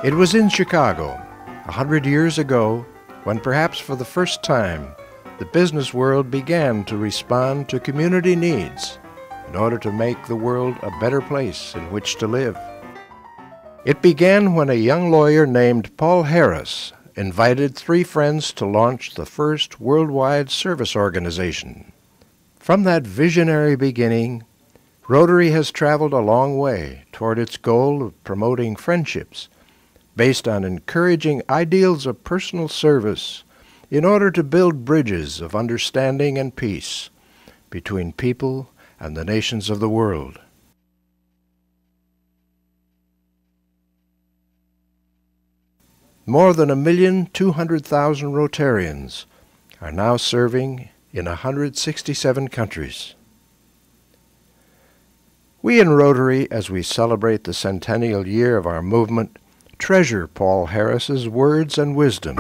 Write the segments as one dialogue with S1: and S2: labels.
S1: It was in Chicago, 100 years ago, when perhaps for the first time, the business world began to respond to community needs in order to make the world a better place in which to live. It began when a young lawyer named Paul Harris invited three friends to launch the first worldwide service organization. From that visionary beginning, Rotary has traveled a long way toward its goal of promoting friendships based on encouraging ideals of personal service in order to build bridges of understanding and peace between people and the nations of the world. More than 1,200,000 Rotarians are now serving in 167 countries. We in Rotary, as we celebrate the centennial year of our movement, treasure Paul Harris's words and wisdom.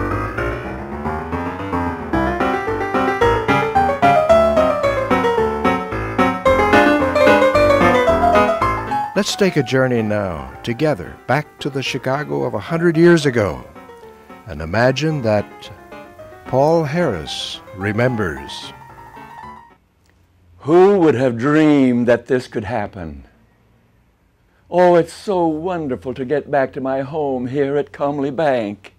S1: Let's take a journey now, together, back to the Chicago of 100 years ago, and imagine that Paul Harris remembers.
S2: Who would have dreamed that this could happen? Oh, it's so wonderful to get back to my home here at Comely Bank.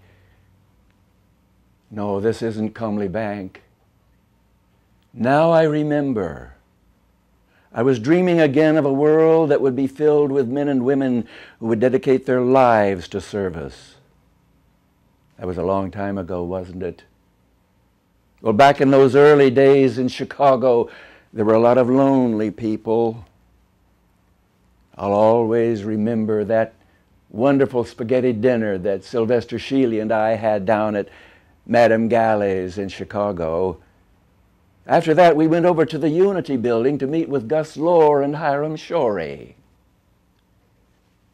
S2: No, this isn't Comely Bank. Now I remember. I was dreaming again of a world that would be filled with men and women who would dedicate their lives to service. That was a long time ago, wasn't it? Well, back in those early days in Chicago, there were a lot of lonely people. I'll always remember that wonderful spaghetti dinner that Sylvester Sheely and I had down at Madame Galle's in Chicago. After that, we went over to the Unity Building to meet with Gus Lohr and Hiram Shorey.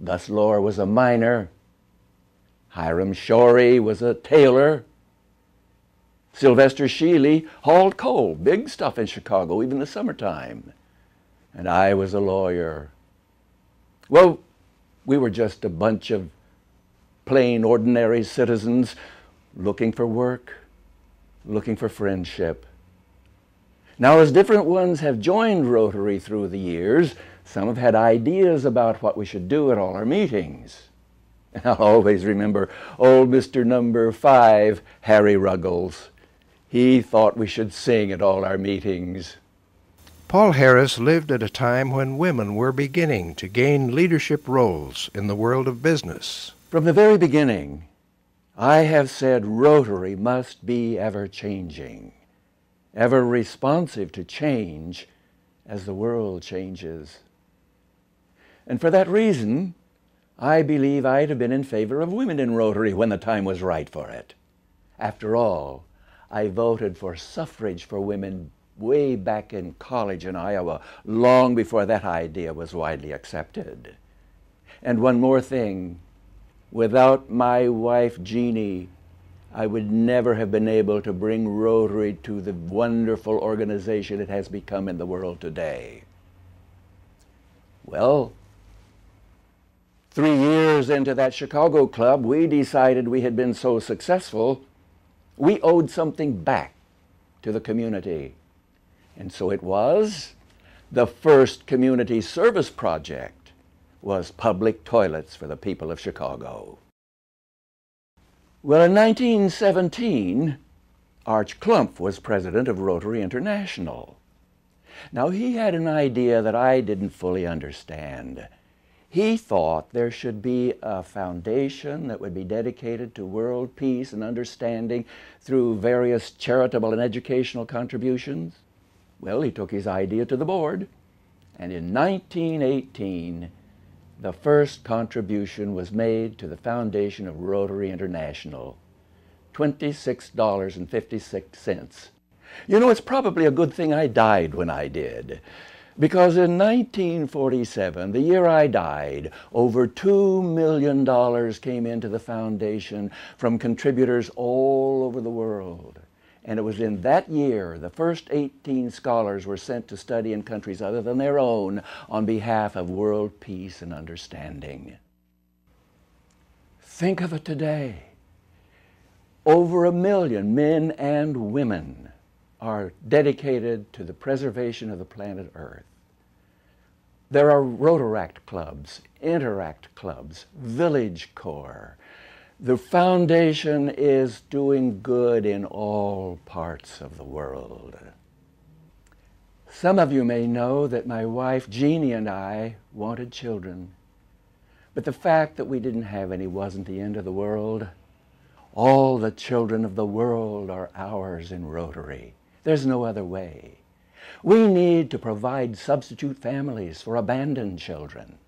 S2: Gus Lohr was a miner. Hiram Shorey was a tailor. Sylvester Sheely hauled coal, big stuff in Chicago, even in the summertime. And I was a lawyer. Well, we were just a bunch of plain, ordinary citizens looking for work, looking for friendship. Now, as different ones have joined Rotary through the years, some have had ideas about what we should do at all our meetings. And I'll always remember old Mr. Number 5, Harry Ruggles. He thought we should sing at all our meetings.
S1: Paul Harris lived at a time when women were beginning to gain leadership roles in the world of business.
S2: From the very beginning, I have said Rotary must be ever-changing, ever responsive to change as the world changes. And for that reason, I believe I'd have been in favor of women in Rotary when the time was right for it. After all, I voted for suffrage for women way back in college in Iowa, long before that idea was widely accepted. And one more thing, without my wife Jeannie, I would never have been able to bring Rotary to the wonderful organization it has become in the world today. Well, 3 years into that Chicago club, we decided we had been so successful, we owed something back to the community. And so it was, the first community service project was public toilets for the people of Chicago. Well, in 1917, Arch Clump was president of Rotary International. Now, he had an idea that I didn't fully understand. He thought there should be a foundation that would be dedicated to world peace and understanding through various charitable and educational contributions. Well, he took his idea to the board, and in 1918, the first contribution was made to the foundation of Rotary International, $26.56. You know, it's probably a good thing I died when I did, because in 1947, the year I died, over $2 million came into the foundation from contributors all over the world. And it was in that year the first 18 scholars were sent to study in countries other than their own on behalf of world peace and understanding. Think of it today. Over 1 million men and women are dedicated to the preservation of the planet Earth. There are Rotaract clubs, Interact clubs, Village Corps. The foundation is doing good in all parts of the world. Some of you may know that my wife Jeannie and I wanted children, but the fact that we didn't have any wasn't the end of the world. All the children of the world are ours in Rotary. There's no other way. We need to provide substitute families for abandoned children.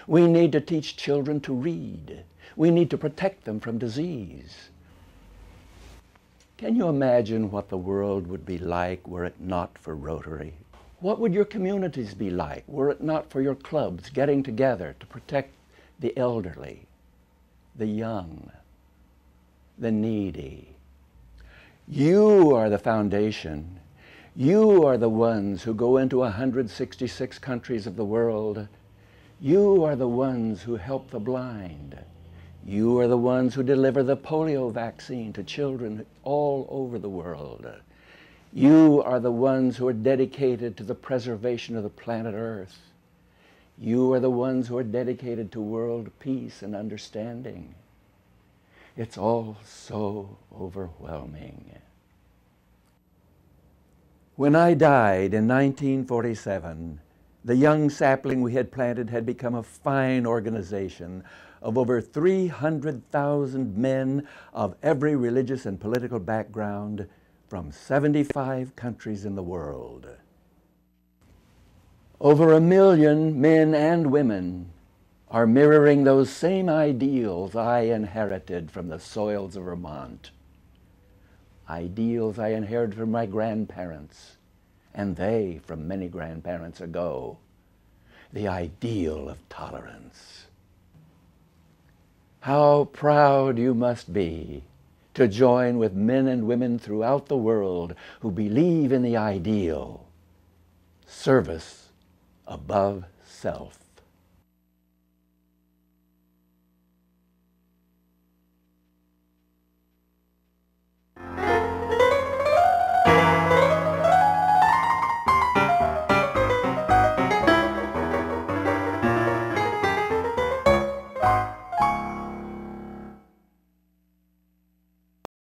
S2: We need to teach children to read. We need to protect them from disease. Can you imagine what the world would be like were it not for Rotary? What would your communities be like were it not for your clubs getting together to protect the elderly, the young, the needy? You are the foundation. You are the ones who go into 166 countries of the world. You are the ones who help the blind. You are the ones who deliver the polio vaccine to children all over the world. You are the ones who are dedicated to the preservation of the planet Earth. You are the ones who are dedicated to world peace and understanding. It's all so overwhelming. When I died in 1947, the young sapling we had planted had become a fine organization of over 300,000 men of every religious and political background from 75 countries in the world. Over 1 million men and women are mirroring those same ideals I inherited from the soils of Vermont. Ideals I inherited from my grandparents, and they from many grandparents ago. The ideal of tolerance. How proud you must be to join with men and women throughout the world who believe in the ideal, service above self.